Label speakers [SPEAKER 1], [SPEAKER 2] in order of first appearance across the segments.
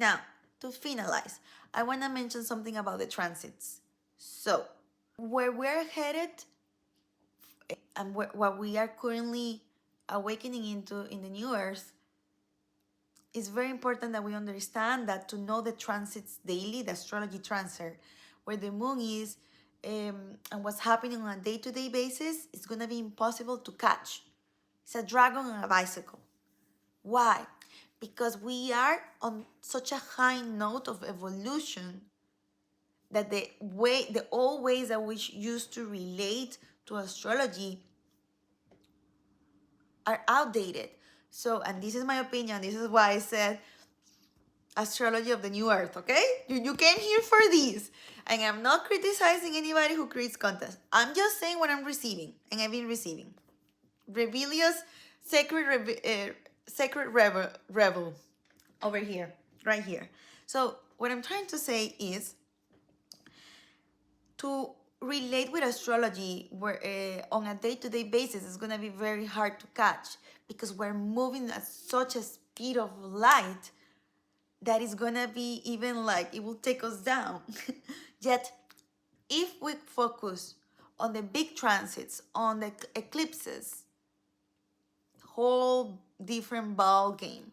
[SPEAKER 1] Now, to finalize, I want to mention something about the transits. So, where we're headed and what we are currently awakening into in the new earth, it's very important that we understand that to know the transits daily, the astrology transit, where the moon is and what's happening on a day-to-day basis, it's going to be impossible to catch. It's a dragon on a bicycle. Why? Because we are on such a high note of evolution that the old ways that we used to relate to astrology are outdated. So, and this is my opinion, this is why I said astrology of the new earth, okay? You came here for this. And I'm not criticizing anybody who creates content. I'm just saying what I'm receiving, and I've been receiving. Rebellious, sacred rebel over here, right here. So what I'm trying to say is to relate with astrology where on a day-to-day basis is going to be very hard to catch because we're moving at such a speed of light that is going to be even like it will take us down. Yet if we focus on the big transits, on the eclipses, whole different ball game.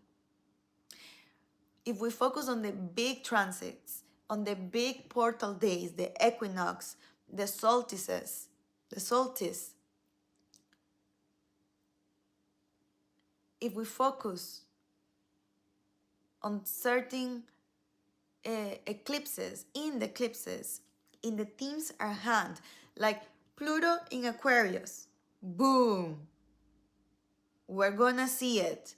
[SPEAKER 1] If we focus on the big transits, on the big portal days, the equinox, the solstice, if we focus on certain eclipses, in the themes at hand, like Pluto in Aquarius, boom, we're gonna see it.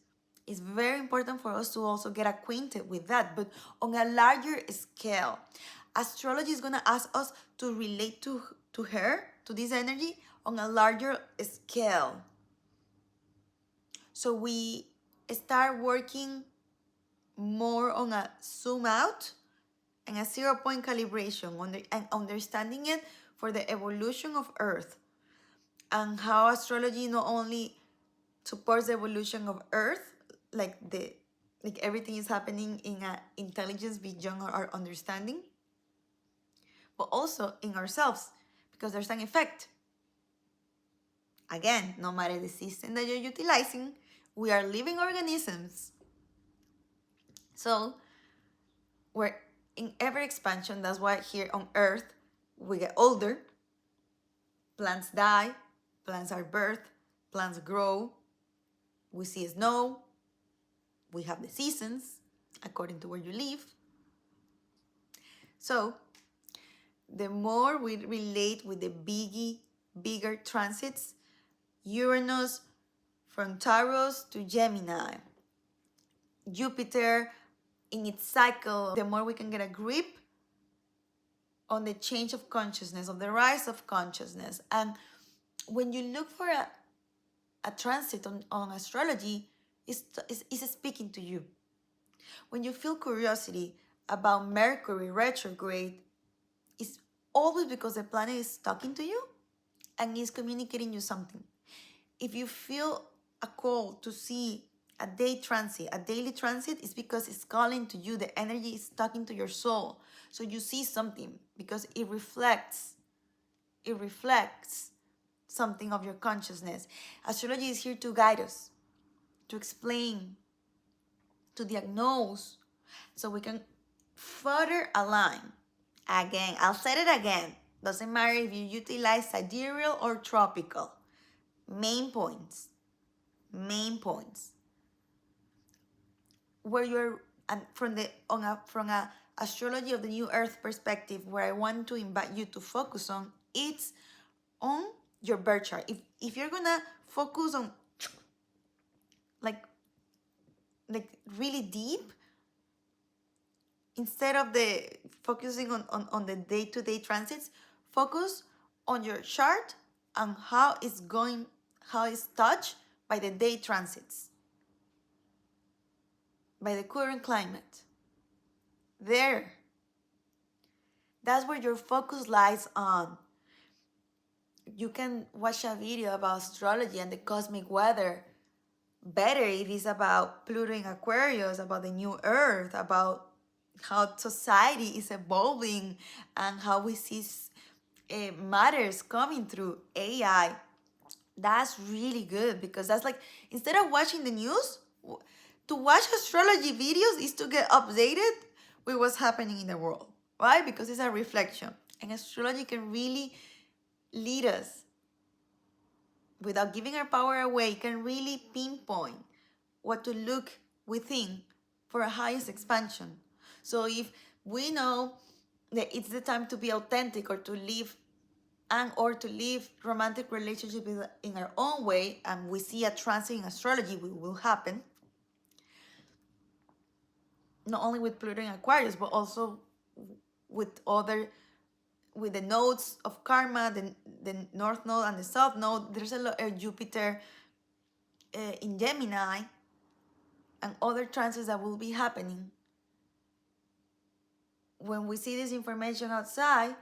[SPEAKER 1] It's very important for us to also get acquainted with that, but on a larger scale. Astrology is gonna ask us to relate to her, to this energy, on a larger scale. So we start working more on a zoom out and a 0-point calibration and understanding it for the evolution of Earth and how astrology not only supports the evolution of Earth, like everything is happening in an intelligence beyond our understanding, but also in ourselves, because there's an effect. Again, no matter the system that you're utilizing, we are living organisms. So we're in ever expansion. That's why here on Earth we get older, plants die, plants are birthed, plants grow, we see snow, we have the seasons according to where you live. So the more we relate with the bigger transits, Uranus from Taurus to Gemini, Jupiter in its cycle, the more we can get a grip on the change of consciousness, of the rise of consciousness. And when you look for a transit on astrology, it's speaking to you. When you feel curiosity about Mercury retrograde, it's always because the planet is talking to you and is communicating you something. If you feel a call to see a daily transit, is because it's calling to you. The energy is talking to your soul. So you see something because it reflects something of your consciousness. Astrology is here to guide us, to explain, to diagnose, so we can further align. Again, I'll say it again. Doesn't matter if you utilize sidereal or tropical. Main points. Where you're from a astrology of the new earth perspective, where I want to invite you to focus on, it's on your birth chart. If you're gonna focus on like really deep, instead of the focusing on the day-to-day transits, focus on your chart and how it's touched by the day transits, by the current climate. That's where your focus lies on. You can watch a video about astrology and the cosmic weather better if it's about Pluto in Aquarius, about the new earth, about how society is evolving and how we see matters coming through AI. That's really good because that's like, instead of watching the news, to watch astrology videos is to get updated with what's happening in the world, right? Because it's a reflection. And astrology can really lead us without giving our power away, it can really pinpoint what to look within for a highest expansion. So if we know that it's the time to be authentic or to live or to live romantic relationship in our own way, and we see a transit in astrology will happen, not only with Pluto in Aquarius, but also with the nodes of karma, the north node and the south node. There's a lot of Jupiter in Gemini and other transits that will be happening. When we see this information outside,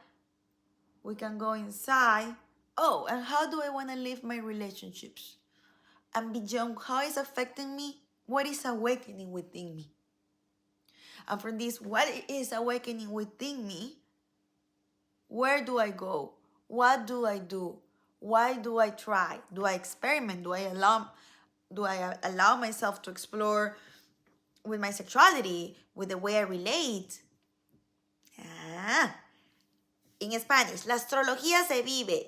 [SPEAKER 1] we can go inside. Oh, and how do I want to live my relationships? And beyond how it's affecting me, what is awakening within me? And from this, what is awakening within me, where do I go? What do I do? Why do I try? Do I experiment? Do I allow myself to explore with my sexuality, with the way I relate? Ah. In Spanish, la astrología se vive.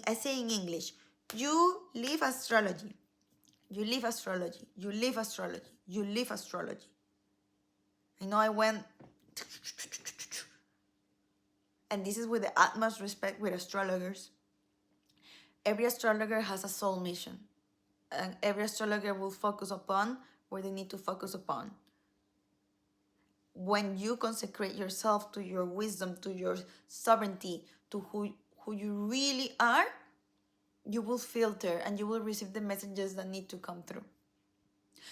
[SPEAKER 1] I say in English, you live astrology. You live astrology. You live astrology. You live astrology. I know I went, and this is with the utmost respect with astrologers. Every astrologer has a soul mission, and every astrologer will focus upon where they need to focus upon. When you consecrate yourself to your wisdom, to your sovereignty, to who you really are, you will filter and you will receive the messages that need to come through.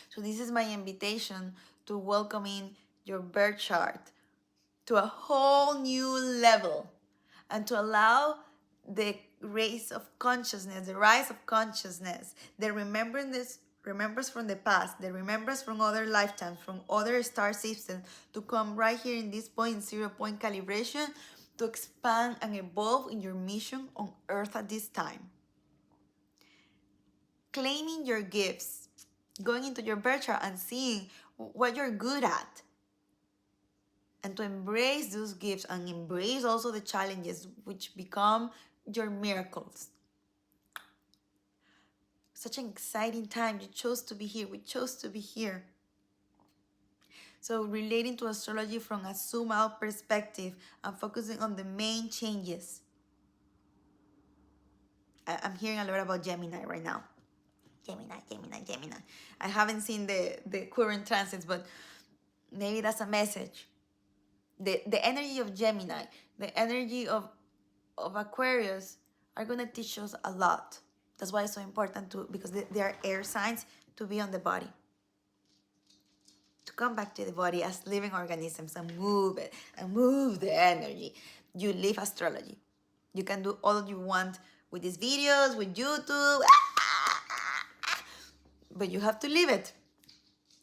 [SPEAKER 1] So this is my invitation to welcoming your birth chart to a whole new level and to allow the race of consciousness, the rise of consciousness, the remembrance from the past, the remembrance from other lifetimes, from other star systems, to come right here in this point, 0 point calibration, to expand and evolve in your mission on Earth at this time. Claiming your gifts, going into your birth chart and seeing what you're good at, and to embrace those gifts and embrace also the challenges which become your miracles. Such an exciting time. You chose to be here. We chose to be here. So relating to astrology from a zoom out perspective and focusing on the main changes. I'm hearing a lot about Gemini right now. Gemini. I haven't seen the current transits, but maybe that's a message. The energy of Gemini, the energy of Aquarius are going to teach us a lot. That's why it's so important because they are air signs, to be on the body. To come back to the body as living organisms and move it and move the energy. You live astrology. You can do all you want with these videos, with YouTube, but you have to live it.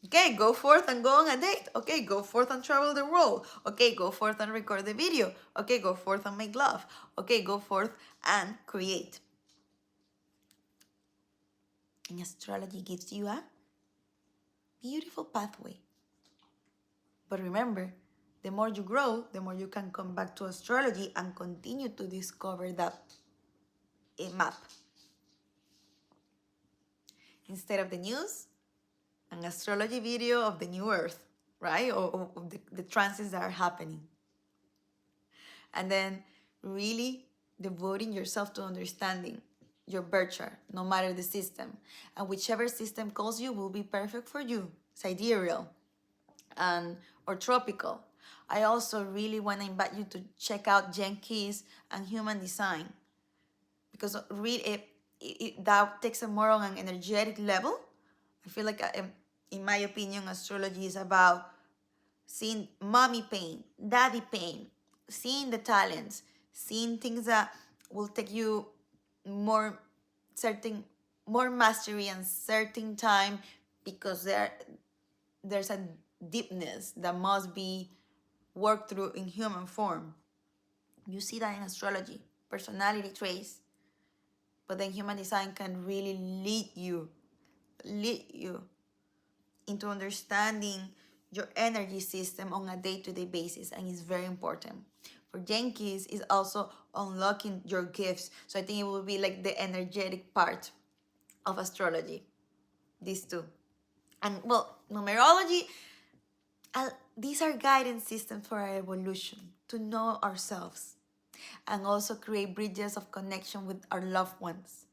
[SPEAKER 1] Okay, go forth and go on a date. Okay, go forth and travel the world. Okay, go forth and record the video. Okay, go forth and make love. Okay, go forth and create. And astrology gives you a beautiful pathway. But remember, the more you grow, the more you can come back to astrology and continue to discover that map. Instead of the news, an astrology video of the new earth, right? Or the transits that are happening. And then really devoting yourself to understanding your birth chart, no matter the system. And whichever system calls you will be perfect for you. Sidereal or tropical. I also really want to invite you to check out Jen Keys and Human Design, because really that takes a more on an energetic level. I feel like, in my opinion, astrology is about seeing mommy pain, daddy pain, seeing the talents, seeing things that will take you more mastery and certain time, because there's a deepness that must be work through in human form. You see that in astrology, personality traits. But then human design can really lead you into understanding your energy system on a day-to-day basis, and it's very important. For Jenkins, is also unlocking your gifts. So I think it will be like the energetic part of astrology. These two. And well, numerology, these are guidance systems for our evolution, to know ourselves, and also create bridges of connection with our loved ones.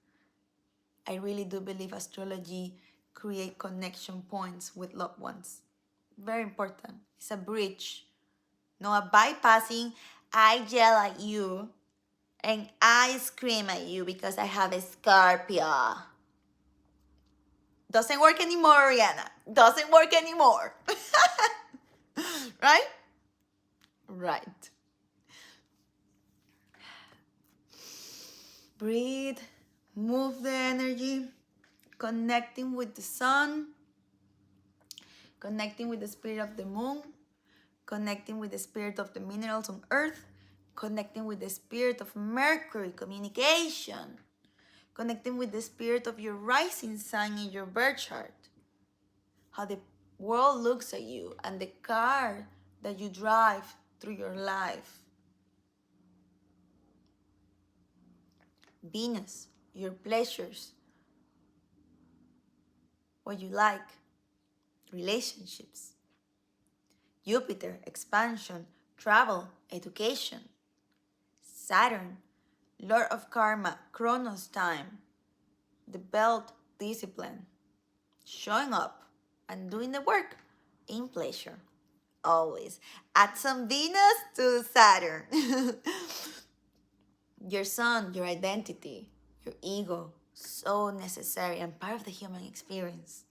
[SPEAKER 1] I really do believe astrology create connection points with loved ones. Very important. It's a bridge. No a bypassing, I yell at you and I scream at you because I have a Scorpio. Doesn't work anymore, Oriana. Doesn't work anymore. Right? Right. Breathe. Move the energy. Connecting with the sun. Connecting with the spirit of the moon. Connecting with the spirit of the minerals on earth. Connecting with the spirit of Mercury, communication. Connecting with the spirit of your rising sign in your birth chart. How the world looks at you and the car that you drive through your life. Venus, your pleasures, what you like, relationships. Jupiter, expansion, travel, education. Saturn, Lord of Karma, Chronos time, the belt, discipline, showing up and doing the work in pleasure. Always. Add some Venus to Saturn. Your sun, your identity, your ego, so necessary and part of the human experience.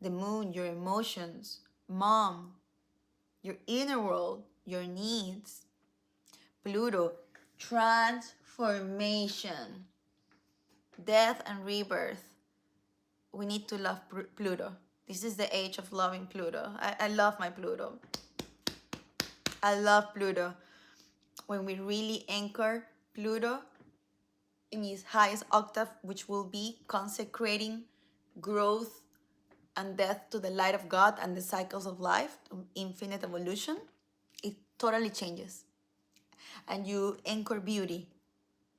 [SPEAKER 1] The moon, your emotions, mom, your inner world, your needs. Pluto, transformation, death and rebirth. We need to love Pluto. This is the age of loving Pluto. I love my Pluto. I love Pluto. When we really anchor Pluto in its highest octave, which will be consecrating growth and death to the light of God and the cycles of life, infinite evolution, it totally changes. And you anchor beauty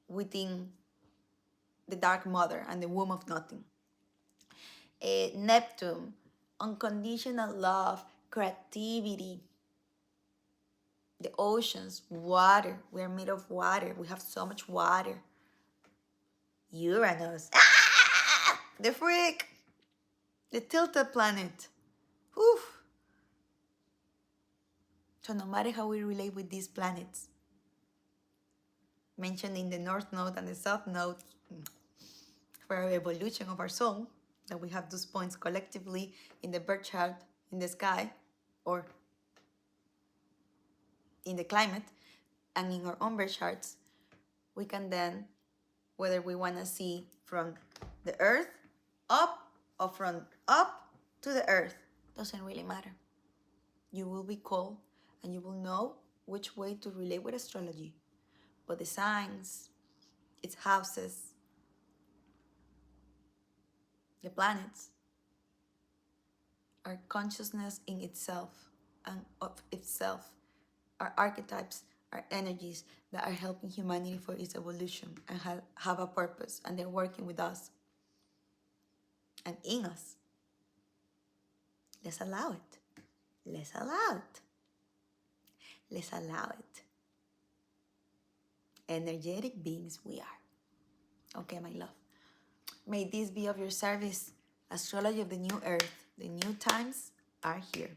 [SPEAKER 1] within the dark mother and the womb of nothing. Neptune, unconditional love, creativity, the oceans, water. We are made of water. We have so much water. Uranus, the freak, the tilted planet. Oof. So no matter how we relate with these planets, mentioned in the North Node and the South Node, for our evolution of our soul, that we have those points collectively in the birth chart, in the sky, or in the climate, and in our own birth charts, we can then, whether we want to see from the earth up or from up to the earth, doesn't really matter. You will be called and you will know which way to relate with astrology. But the signs, its houses, the planets, are consciousness in itself and of itself, are archetypes, are energies that are helping humanity for its evolution and have a purpose, and they're working with us and in us. Let's allow it. Let's allow it. Let's allow it. Energetic beings we are. Okay, my love. May this be of your service. Astrology of the new earth. The new times are here.